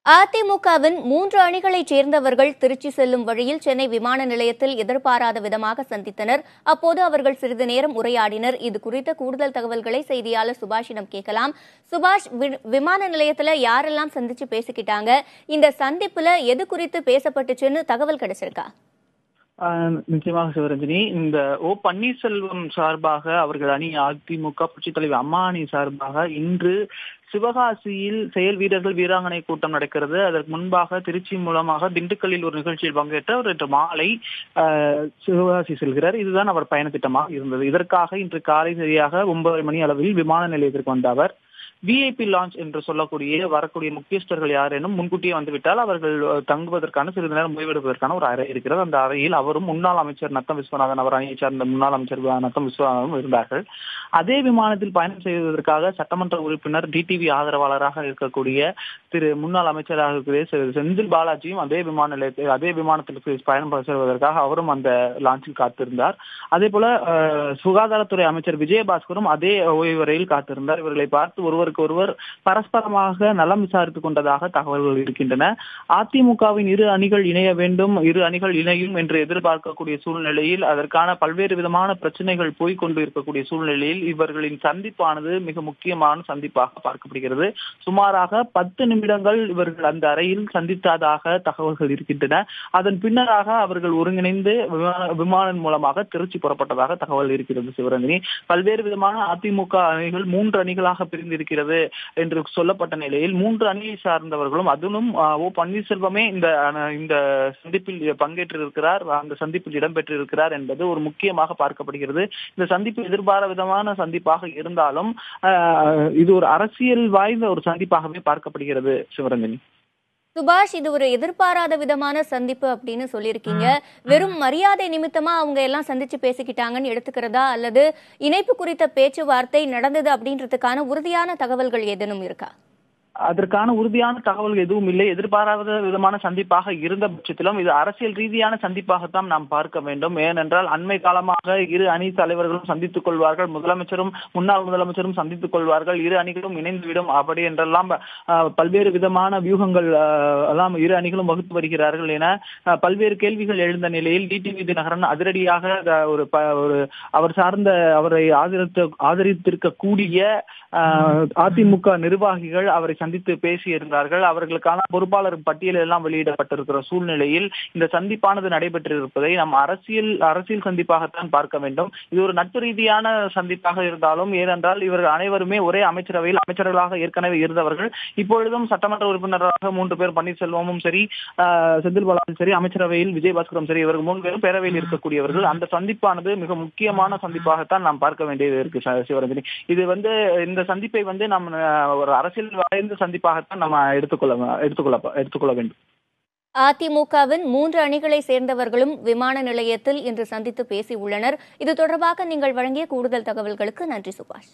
அதிமுகவின் 3 அணிகளைச் சேர்ந்தவர்கள் திருச்சி செல்லும் வழியில் சென்னை விமான நிலையத்தில் எதிர்பாராத விதமாக சந்தித்தனர். அப்போது அவர்கள் சிறிது நேரம் உரையாடினர். இது குறித்த கூடுதல் தகவல்களை செய்தியாளர் சுபாஷிடம் கேட்கலாம். சுபாஷ், விமான நிலையத்தில் யாரெல்லாம் சந்திச்சு பேசிக்கிட்டாங்க? இந்த சந்திப்புல எது குறித்து பேசப்பட்டுச்சுன்னு தகவல் கிடைச்சிருக்கா? நிச்சயமாக சிவரஞ்சனி, இந்த பன்னீர்செல்வம் சார்பாக அவர்கள் அணி அதிமுக புரட்சித் தலைவர் அம்மா அணி சார்பாக இன்று சிவகாசியில் செயல் வீரர்கள் வீராங்கனை கூட்டம் நடக்கிறது. அதற்கு முன்பாக திருச்சி மூலமாக திண்டுக்கல்லில் ஒரு நிகழ்ச்சியில் பங்கேற்று அவர் இன்று மாலை சிவகாசி செல்கிறார். இதுதான் அவர் பயண திட்டமாக இருந்தது. இதற்காக இன்று காலை சரியாக 9:30 மணி அளவில் விமான நிலையத்திற்கு வந்த அவர் விஐபி லான்ச் என்று சொல்லக்கூடிய வரக்கூடிய முக்கியஸ்தர்கள் யாரேனும் முன்கூட்டியே வந்துவிட்டால் அவர்கள் தங்குவதற்கான சிறிது நேரம் ஓய்வெடுப்பதற்கான ஒரு அறை இருக்கிறது. அந்த அறையில் அவரும் முன்னாள் அமைச்சர் நத்தம் விஸ்வநாதன், அவர் அணியை சார்ந்த முன்னாள் அமைச்சர் நத்தம் விஸ்வநாதனும் இருந்தார்கள். அதே விமானத்தில் பயணம் செய்வதற்காக சட்டமன்ற உறுப்பினர் டிடிவி ஆதரவாளராக இருக்கக்கூடிய முன்னாள் அமைச்சராக இருக்கக்கூடிய செந்தில் பாலாஜியும் அதே விமானத்தில் பயணம் செய்வதற்காக அவரும் அந்த லான்ச்சில் காத்திருந்தார். அதே போல சுகாதாரத்துறை அமைச்சர் விஜயபாஸ்கரும் அதே ஓய்வறையில் காத்திருந்தார். இவர்களை பார்த்து ஒருவர் பரஸ்பரமாக நலம் விசாரித்துக் கொண்டதாக தகவல்கள் இருக்கின்றன. அதிமுகவின் இரு அணிகள் இணைய வேண்டும், இரு அணிகள் இணையும் என்று எதிர்பார்க்கக்கூடிய சூழ்நிலையில் அதற்கான பல்வேறு விதமான பிரச்சனைகள் போய்கொண்டு இருக்கக்கூடிய சூழ்நிலையில் இவர்களின் சந்திப்பானது மிக முக்கியமான சந்திப்பாக பார்க்கப்படுகிறது. சுமாராக 10 நிமிடங்கள் இவர்கள் அந்த அறையில் சந்தித்ததாக தகவல்கள் இருக்கின்றன. அதன் பின்னராக அவர்கள் ஒருங்கிணைந்து விமானம் மூலமாக திருச்சி புறப்பட்டதாக தகவல் இருக்கிறது. சிவரஞ்சனி, பல்வேறு விதமான அதிமுக அணிகள் 3 அணிகளாக பிரிந்திருக்கிறது என்று சொல்லப்பட்ட நிலையில் 3 அணியை சார்ந்தவர்களும் அதிலும் பன்னீர்செல்வமே இந்த சந்திப்பில் பங்கேற்றிருக்கிறார், அந்த சந்திப்பில் இடம்பெற்றிருக்கிறார் என்பது ஒரு முக்கியமாக பார்க்கப்படுகிறது. இந்த சந்திப்பு எதிர்பாராத விதமான சந்திப்பாக இருந்தாலும் இது ஒரு அரசியல் வாய்ந்த ஒரு சந்திப்பாகவே பார்க்கப்படுகிறது. சிவரஞ்சனி, சுபாஷ், இது ஒரு எதிர்பாராத விதமான சந்திப்பு அப்படின்னு சொல்லியிருக்கீங்க. வெறும் மரியாதை நிமித்தமா அவங்க எல்லாம் சந்திச்சு பேசிக்கிட்டாங்கன்னு எடுத்துக்கிறதா, அல்லது இணைப்பு குறித்த பேச்சுவார்த்தை நடந்தது அப்படின்றதுக்கான உறுதியான தகவல்கள் ஏதேனும் இருக்கா? அதற்கான உறுதியான தகவல்கள் எதுவும் இல்லை. எதிர்பாராத விதமான சந்திப்பாக இருந்த பட்சத்திலும் இது அரசியல் ரீதியான சந்திப்பாகத்தான் நாம் பார்க்க வேண்டும். ஏனென்றால் அண்மை காலமாக இரு அணி தலைவர்களும் சந்தித்துக் கொள்வார்கள், முதலமைச்சரும் முன்னாள் முதலமைச்சரும் சந்தித்துக் கொள்வார்கள், இரு அணிகளும் இணைந்துவிடும், அப்படி என்றெல்லாம் பல்வேறு விதமான வியூகங்கள் எல்லாம் இரு அணிகளும் வகுத்து வருகிறார்கள் என பல்வேறு கேள்விகள் எழுந்த நிலையில் டிடிவி தினகரன் அதிரடியாக அவர் சார்ந்த அவரை ஆதரித்திருக்கக்கூடிய அதிமுக நிர்வாகிகள் அவரை சந்தித்து பேசியிருந்தார்கள். அவர்களுக்கான பொறுப்பாளர் பட்டியல் எல்லாம் வெளியிடப்பட்டிருக்கிற சூழ்நிலையில் இந்த சந்திப்பானது நடைபெற்றிருப்பதை நாம் அரசியல் சந்திப்பாகத்தான் பார்க்க வேண்டும். இது ஒரு நட்பு ரீதியான சந்திப்பாக இருந்தாலும், ஏனென்றால் இவர்கள் அனைவருமே ஒரே அமைச்சரவையில் அமைச்சர்களாக ஏற்கனவே இருந்தவர்கள். இப்பொழுதும் சட்டமன்ற உறுப்பினராக 3 பேர், பன்னீர்செல்வமும் சரி, செந்தில் பாலாஜியும் சரி, அமைச்சரவையில் விஜயபாஸ்கரும் சரி, இவர்கள் 3 பேரும் பேரவையில் இருக்கக்கூடியவர்கள். அந்த சந்திப்பானது மிக முக்கியமான சந்திப்பாகத்தான் நாம் பார்க்க வேண்டியது இருக்கு. சிவரஞ்சனி, இது இந்த சந்திப்பை நாம் ஒரு அரசியல் வாய்ந்த சந்திப்பாகத்தான் நம்ம எடுத்துக்கொள்ள வேண்டும். அதிமுகவின் 3 அணிகளை சேர்ந்தவர்களும் விமான நிலையத்தில் இன்று சந்தித்து பேசியுள்ளனர். இது தொடர்பாக நீங்கள் வழங்கிய கூடுதல் தகவல்களுக்கு நன்றி சுபாஷ்.